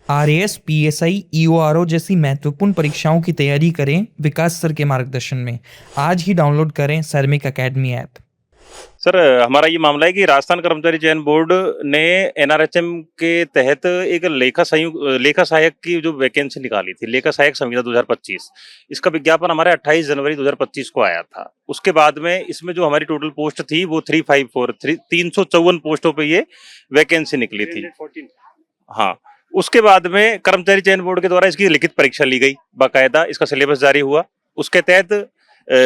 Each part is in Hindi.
आरएएस, पीएसआई, ईओआरओ जैसी महत्वपूर्ण परीक्षाओं की तैयारी करें विकास सर के मार्गदर्शन में। आज ही डाउनलोड करें सैरमिक अकेडमी ऐप। सर, हमारा ये मामला है कि राजस्थान कर्मचारी चयन बोर्ड ने एनआरएचएम के तहत एक लेखा सहायक की जो वैकेंसी निकाली थी, लेखा सहायक संविदा 2025। इसका विज्ञापन हमारे 28 जनवरी 2025 को आया था। उसके बाद में इसमें जो हमारी टोटल पोस्ट थी वो 354 पोस्टों पे ये वैकेंसी निकली थी। हाँ, उसके बाद में कर्मचारी चयन बोर्ड के द्वारा इसकी लिखित परीक्षा ली गई, बाकायदा इसका सिलेबस जारी हुआ। उसके तहत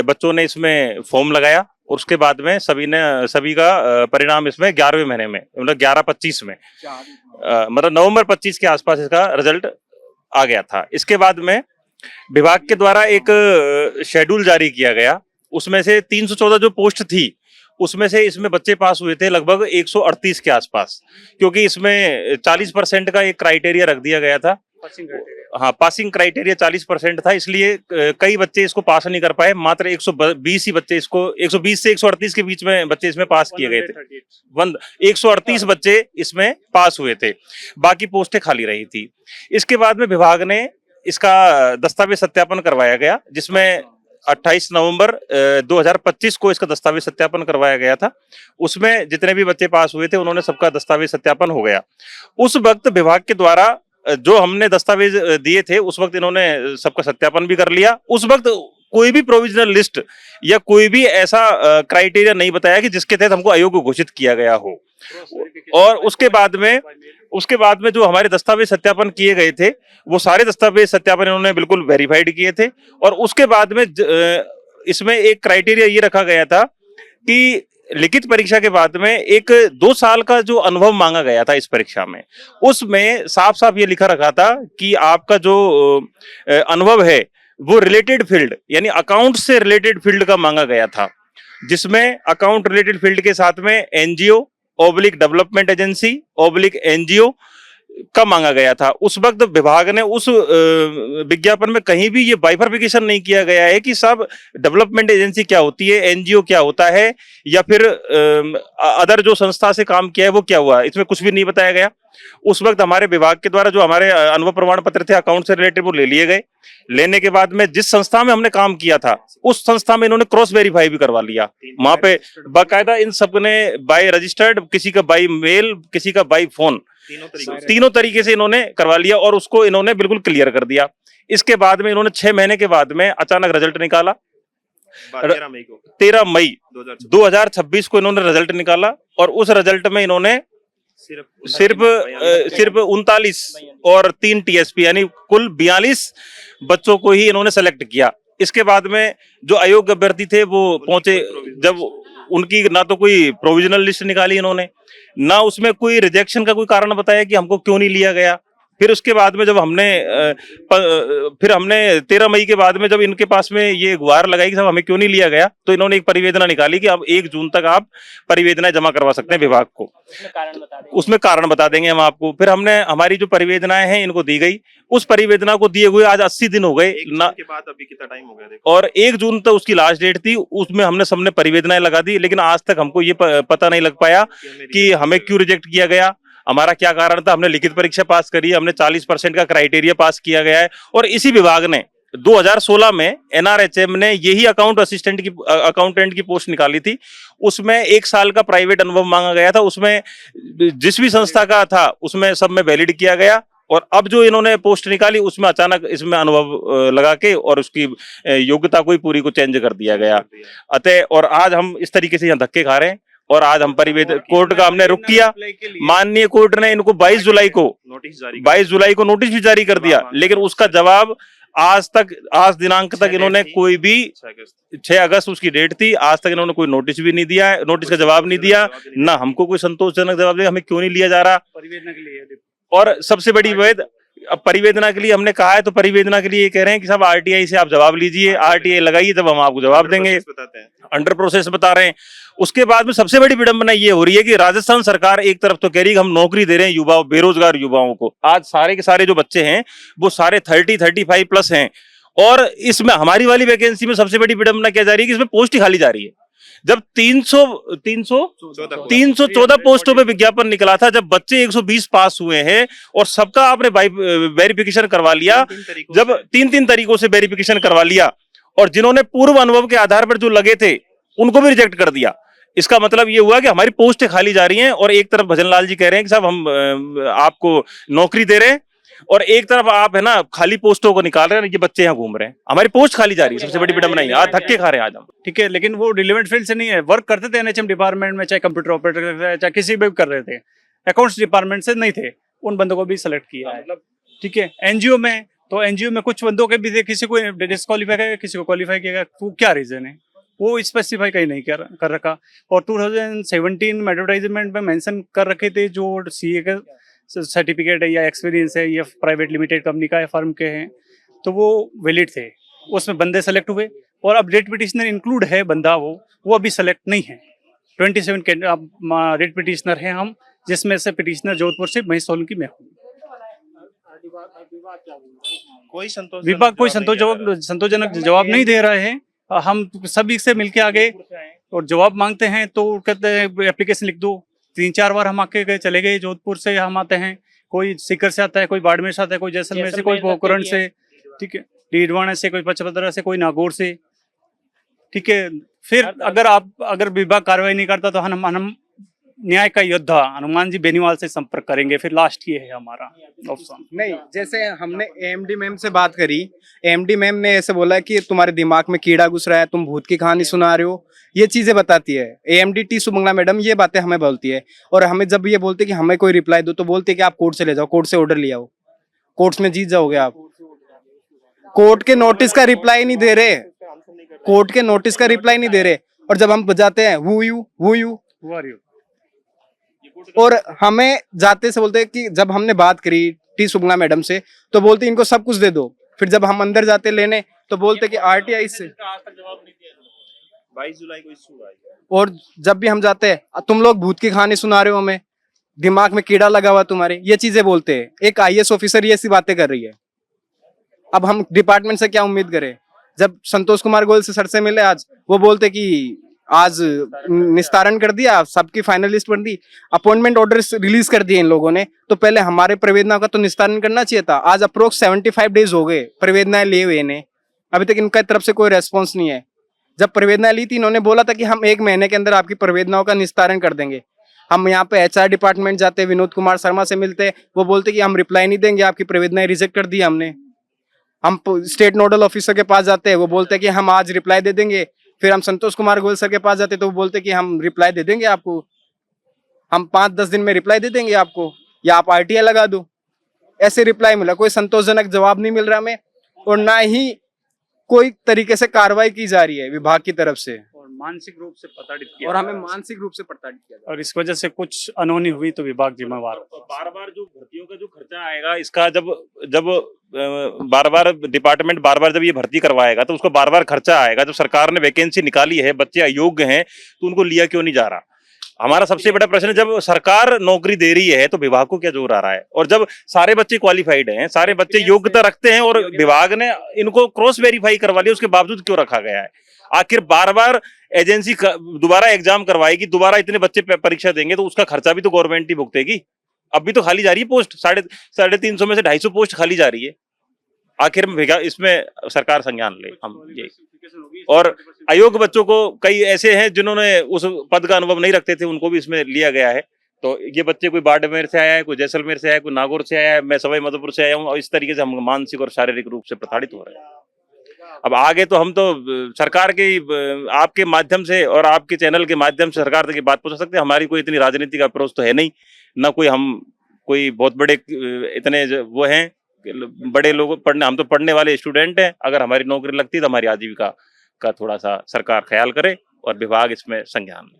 बच्चों ने इसमें फॉर्म लगाया और उसके बाद में सभी का परिणाम इसमें 11वें महीने में, मतलब 11-25 में, मतलब नवंबर 25 के आसपास इसका रिजल्ट आ गया था। इसके बाद में विभाग के द्वारा एक शेड्यूल जारी किया गया। उसमें से 314 जो पोस्ट थी उसमें से इसमें बच्चे पास हुए थे लगभग 138 के आसपास, क्योंकि इसमें 40% का एक क्राइटेरिया रख दिया गया था। हाँ, पासिंग क्राइटेरिया 40% था, इसलिए कई बच्चे इसको पास नहीं कर पाए। मात्र 120 ही बच्चे इसको, 120 से 138 के बीच में बच्चे इसमें पास किए गए थे। 138 बच्चे इसमें पास हुए थे, बाकी पोस्टें खाली रही थी। इसके बाद में विभाग ने इसका दस्तावेज सत्यापन करवाया गया, जिसमें 28 नवंबर 2025 को इसका दस्तावेज सत्यापन करवाया गया था। उसमें जितने भी बच्चे पास हुए थे उन्होंने सबका दस्तावेज सत्यापन हो गया। उस वक्त विभाग के द्वारा जो हमने दस्तावेज दिए थे उस वक्त इन्होंने सबका सत्यापन भी कर लिया। उस वक्त कोई भी प्रोविजनल लिस्ट या कोई भी ऐसा क्राइटेरिया नहीं बताया कि जिसके तहत हमको अयोग्य घोषित किया गया हो। और उसके बाद में जो हमारे दस्तावेज सत्यापन किए गए थे वो सारे दस्तावेज सत्यापन इन्होंने बिल्कुल वेरीफाइड किए थे। और उसके बाद में इसमें एक क्राइटेरिया ये रखा गया था कि लिखित परीक्षा के बाद में एक 2 साल का जो अनुभव मांगा गया था इस परीक्षा में, उसमें साफ साफ ये लिखा रखा था कि आपका जो अनुभव है वो रिलेटेड फील्ड यानी अकाउंट से रिलेटेड फील्ड का मांगा गया था, जिसमें अकाउंट रिलेटेड फील्ड के साथ में NGO oblique development agency oblique NGO का मांगा गया था। उस वक्त विभाग ने उस विज्ञापन में कहीं भी ये बाइफर्फिकेशन नहीं किया गया है कि सब डेवलपमेंट एजेंसी क्या होती है, एनजीओ क्या होता है, या फिर अदर जो संस्था से काम किया है वो क्या हुआ, इसमें कुछ भी नहीं बताया गया। उस वक्त हमारे विभाग के द्वारा जो हमारे अनुभव प्रमाण पत्र थे अकाउंट से रिलेटेड वो ले लिए गए। लेने के बाद में जिस संस्था में हमने काम किया था उस संस्था में इन्होंने क्रॉस वेरीफाई भी करवा लिया। वहां पे बाकायदा इन सब ने बाय रजिस्टर्ड, किसी का बाय मेल, किसी का बाय फोन, तीनों तरीके से इन्होंने करवा लिया और उसको इन्होंने बिल्कुल क्लियर कर दिया। इसके बाद में इन्होंने 6 महीने के बाद में अचानक रिजल्ट निकाला। 13 मई 2026 को इन्होंने रिजल्ट निकाला और उस रिजल्ट में इन्होंने सिर्फ 39 और 3 टीएसपी यानी कुल 42 बच्चों को ही इन्होंने सेलेक्ट किया। इसके बाद में जो अयोग्य अभ्यर्थी थे वो पहुंचे, जब उनकी ना तो कोई प्रोविजनल लिस्ट निकाली इन्होंने, ना उसमें कोई रिजेक्शन का कोई कारण बताया कि हमको क्यों नहीं लिया गया। फिर उसके बाद में जब हमने 13 मई के बाद में जब इनके पास में ये गुहार लगाई कि साहब हमें क्यों नहीं लिया गया, तो इन्होंने एक परिवेदना निकाली कि अब 1 जून तक आप परिवेदना जमा करवा सकते हैं विभाग को, उसमें कारण बता देंगे हम आपको। फिर हमने हमारी जो परिवेदनाएं हैं इनको दी गई। उस परिवेदना को दिए हुए आज 80 दिन हो गए ना, के बाद अभी कितना टाइम हो गया देखो, और 1 जून तक उसकी लास्ट डेट थी। उसमें हमने सबने परिवेदनाएं लगा दी, लेकिन आज तक हमको ये पता नहीं लग पाया कि हमें क्यों रिजेक्ट किया गया, हमारा क्या कारण था। हमने लिखित परीक्षा पास करी, हमने 40% का क्राइटेरिया पास किया गया है। और इसी विभाग ने 2016 में एनआरएचएम ने यही अकाउंटेंट की पोस्ट निकाली थी। उसमें 1 साल का प्राइवेट अनुभव मांगा गया था। उसमें जिस भी संस्था का था उसमें सब में वैलिड किया गया। और अब जो इन्होंने पोस्ट निकाली उसमें अचानक इसमें अनुभव लगा के और उसकी योग्यता को ही पूरी को चेंज कर दिया गया। अतः और आज हम इस तरीके से यहाँ धक्के खा रहे हैं और आज हम कोर्ट का हमने रुख किया। माननीय कोर्ट ने इनको 22 जुलाई को नोटिस भी जारी कर दिया, लेकिन उसका जवाब आज दिनांक तक इन्होंने कोई भी, 6 अगस्त उसकी डेट थी, आज तक इन्होंने कोई नोटिस भी नहीं दिया है, नोटिस का जवाब नहीं दिया, ना हमको कोई संतोषजनक जवाब दिया हमें क्यों नहीं लिया जा रहा परिवेदना के लिए। और सबसे बड़ी बात, अब परिवेदना के लिए हमने कहा है तो परिवेदना के लिए ये कह रहे हैं कि साहब आरटीआई से आप जवाब लीजिए, आरटीआई लगाइए तब हम आपको जवाब देंगे। अंडर प्रोसेस बता रहे हैं। उसके बाद में सबसे बड़ी विडंबना ये हो रही है कि राजस्थान सरकार एक तरफ तो कह रही है कि हम नौकरी दे रहे हैं युवाओं, बेरोजगार युवाओं को। आज सारे के सारे जो बच्चे हैं वो सारे 30-35 प्लस हैं, और इसमें हमारी वाली वैकेंसी में सबसे बड़ी विडंबना क्या जा रही है कि इसमें पोस्ट ही खाली जा रही है। जब 314 पोस्टों पे विज्ञापन निकला था, जब बच्चे 120 पास हुए हैं और सबका आपने वेरिफिकेशन करवा लिया, जब तीन तरीकों से वेरिफिकेशन करवा लिया और जिन्होंने पूर्व अनुभव के आधार पर जो लगे थे उनको भी रिजेक्ट कर दिया, इसका मतलब ये हुआ कि हमारी पोस्टें खाली जा रही हैं और एक तरफ भजन लाल जी कह रहे हैं कि साहब हम आपको नौकरी दे रहे हैं और एक तरफ आप है ना खाली पोस्टों को निकाल रहे हैं, ये बच्चे यहाँ घूम रहे हैं, हमारी पोस्ट खाली जा रही है। सबसे बड़ी विडंबना है, आज धक्के खा रहे हैं आज हम। ठीक है, लेकिन वो रिलेवेंट फील्ड से नहीं है, वर्क करते थे एनएचएम डिपार्टमेंट में, चाहे कंप्यूटर ऑपरेटर चाहे किसी भी कर रहे थे, अकाउंट्स डिपार्टमेंट से नहीं थे, उन बंदों को भी सिलेक्ट किया है। ठीक है, एनजीओ में तो एनजीओ में कुछ बंदों के भी थे, किसी को डिस्क्वालीफाई किया, किसी को क्वालिफाई किया, वो क्या रीजन है वो स्पेसिफाई कहीं नहीं कर रखा। और 2017 में एडवर्टाइजमेंट में मेंशन कर रखे थे जो सीए का सर्टिफिकेट है या एक्सपीरियंस है या प्राइवेट लिमिटेड कंपनी का है, फर्म के हैं, तो वो वैलिड थे, उसमें बंदे सेलेक्ट हुए। और अब रेट पिटिशनर इंक्लूड है बंदा, वो अभी सेलेक्ट नहीं है। 27 के रेट पिटिशनर हैं हम, जिसमें से पिटिशनर जोधपुर से महेश सोलंकी में हूँ। विभाग कोई संतोषजनक जवाब नहीं दे रहे हैं। हम सभी से मिलके आगे और जवाब मांगते हैं तो कहते हैं एप्लीकेशन लिख दो। 3-4 बार हम आके चले गए, जोधपुर से हम आते हैं, कोई सीकर से आता है, कोई बाड़मेर से आता है, कोई जैसलमेर से, कोई पोखरण से, ठीक है, डीडवाना से, कोई पचपदरा से, कोई नागौर से। ठीक है, फिर अगर विभाग कार्रवाई नहीं करता तो हम न्याय का योद्धा हनुमान जी बेनीवाल से संपर्क करेंगे। फिर लास्ट ये है हमारा ऑप्शन। नहीं, जैसे हमने एएमडी मैम से बात करी, एएमडी मैम ने ऐसे बोला कि तुम्हारे दिमाग में कीड़ा घुस रहा है, तुम भूत की कहानी सुना रहे हो, ये चीजें बताती है। एएमडी टी सुमंगला मैडम ये बातें हमें बोलती है। और हमें जब ये बोलते कि हमें कोई रिप्लाई दो तो बोलते कि आप कोर्ट से ले जाओ, कोर्ट से ऑर्डर ले आओ, कोर्ट में जीत जाओगे आप। कोर्ट के नोटिस का रिप्लाई नहीं दे रहे, कोर्ट के नोटिस का रिप्लाई नहीं दे रहे। और जब हम बजाते हैं हु यू और हमें जाते से बोलते हैं कि जब हमने बात करी टी सुगला मैडम से तो बोलते इनको सब कुछ दे दो। फिर जब हम अंदर जाते लेने तो बोलते कि आरटीआई से 22 जुलाई को इशू आएगा। और जब भी हम जाते हैं तुम लोग भूत की कहानी सुना रहे हो, हमें दिमाग में कीड़ा लगा हुआ तुम्हारे, ये चीजें बोलते हैं। एक आईएएस ऑफिसर ये ऐसी बातें कर रही है, अब हम डिपार्टमेंट से क्या उम्मीद करें। जब संतोष कुमार गोयल से सर से मिले आज, वो बोलते कि आज निस्तारण कर दिया, सबकी फाइनल लिस्ट बन दी, अपॉइंटमेंट ऑर्डर रिलीज कर दिए इन लोगों ने, तो पहले हमारे प्रवेदनाओं का तो निस्तारण करना चाहिए था। आज अप्रोक्स 75 डेज हो गए प्रवेदनाएं लिए हुए ने, अभी तक इनका तरफ से कोई रेस्पॉन्स नहीं है। जब प्रवेदना ली थी इन्होंने बोला था कि हम 1 महीने के अंदर आपकी प्रवेदनाओं का निस्तारण कर देंगे। हम यहाँ पे एचआर डिपार्टमेंट जाते, विनोद कुमार शर्मा से मिलते, वो बोलते कि हम रिप्लाई नहीं देंगे, आपकी प्रवेदनाएं रिजेक्ट कर दी हमने। हम स्टेट नोडल ऑफिसर के पास जाते हैं, वो बोलते हैं कि हम आज रिप्लाई दे देंगे। फिर हम संतोष कुमार गोयल सर के पास जाते तो वो बोलते कि हम रिप्लाई दे देंगे आपको, हम 5-10 दिन में रिप्लाई दे देंगे आपको, या आप आरटीआई लगा दो। ऐसे रिप्लाई मिला, कोई संतोषजनक जवाब नहीं मिल रहा हमें, और ना ही कोई तरीके से कार्रवाई की जा रही है विभाग की तरफ से, और मानसिक रूप से प्रताड़ित किया, और हमें मानसिक रूप से प्रताड़ित किया। और इस वजह से कुछ अनहोनी हुई तो विभाग जिम्मेवार होगा। बार-बार जो भर्तियों का जो खर्चा आएगा, इसका जब बार-बार डिपार्टमेंट बार-बार जब ये भर्ती करवाएगा तो उसको बार-बार खर्चा आएगा। जब सरकार ने वैकेंसी निकाली है, बच्चे अयोग्य हैं, तो उनको लिया क्यों नहीं जा रहा। हमारा सबसे बड़ा प्रश्न है, जब सरकार नौकरी दे रही है तो विभाग को क्या जोर आ रहा है। और जब सारे बच्चे क्वालिफाइड हैं, सारे बच्चे योग्यता रखते हैं और विभाग ने इनको क्रॉस वेरीफाई करवा लिया, उसके बावजूद क्यों रखा गया है। आखिर बार-बार एजेंसी दोबारा एग्जाम करवाएगी, दोबारा इतने बच्चे परीक्षा देंगे तो उसका खर्चा भी तो गवर्नमेंट ही भुगतेगी। अब भी तो खाली जा रही है पोस्ट, 350 में से 250 पोस्ट खाली जा रही है। आखिर में इसमें सरकार संज्ञान ले हम ये। और अयोग्य बच्चों को कई ऐसे हैं जिन्होंने उस पद का अनुभव नहीं रखते थे, उनको भी इसमें लिया गया है। तो ये बच्चे कोई बाड़मेर से आया है, कोई जैसलमेर से आया है, कोई नागौर से आया है, मैं सवाई माधोपुर से आया हूँ, और इस तरीके से हम मानसिक और शारीरिक रूप से प्रताड़ित हो रहे हैं। अब आगे तो हम तो सरकार के आपके माध्यम से और आपके चैनल के माध्यम से सरकार तक की बात पहुंचा सकते हैं। हमारी कोई इतनी राजनीतिक अप्रोच तो है नहीं, ना कोई हम कोई बहुत बड़े इतने वो हैं बड़े लोग पढ़ने, हम तो पढ़ने वाले स्टूडेंट हैं। अगर हमारी नौकरी लगती तो हमारी आजीविका का थोड़ा सा सरकार ख्याल करे और विभाग इसमें संज्ञान ले।